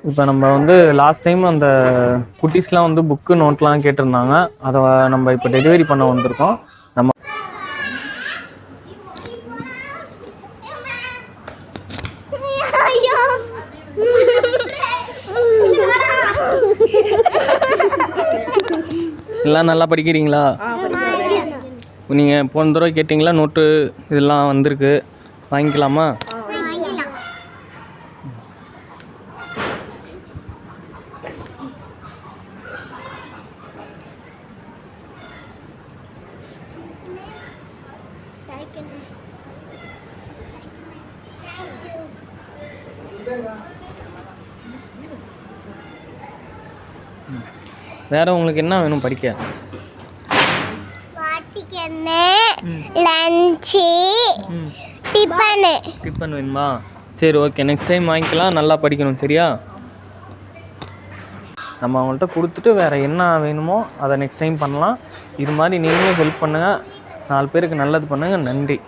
இப்போ நம்ம வந்து லாஸ்ட் டைம் அந்த குட்டீஸ்லாம் வந்து புக்கு நோட்லாம் கேட்டிருந்தாங்க. அதை நம்ம இப்போ டெலிவரி பண்ண வந்திருக்கோம். நம்ம எல்லாம் நல்லா படிக்கிறீங்களா? நீங்கள் போன தடவை கேட்டிங்களா நோட்டு இதெல்லாம் வந்திருக்கு, வாங்கிக்கலாமா? வேற உங்களுக்கு என்ன வேணும் படிக்க? டிஃபன் வேணுமா? சரி, ஓகே, நெக்ஸ்ட் டைம் வாங்கிக்கலாம். நல்லா படிக்கணும், சரியா? நம்ம அவங்கள்ட்ட கொடுத்துட்டு வேறு என்ன வேணுமோ அதை நெக்ஸ்ட் டைம் பண்ணலாம். இது மாதிரி நீங்களும் ஹெல்ப் பண்ணுங்கள். 4 பேருக்கு நல்லது பண்ணுங்கள். நன்றி.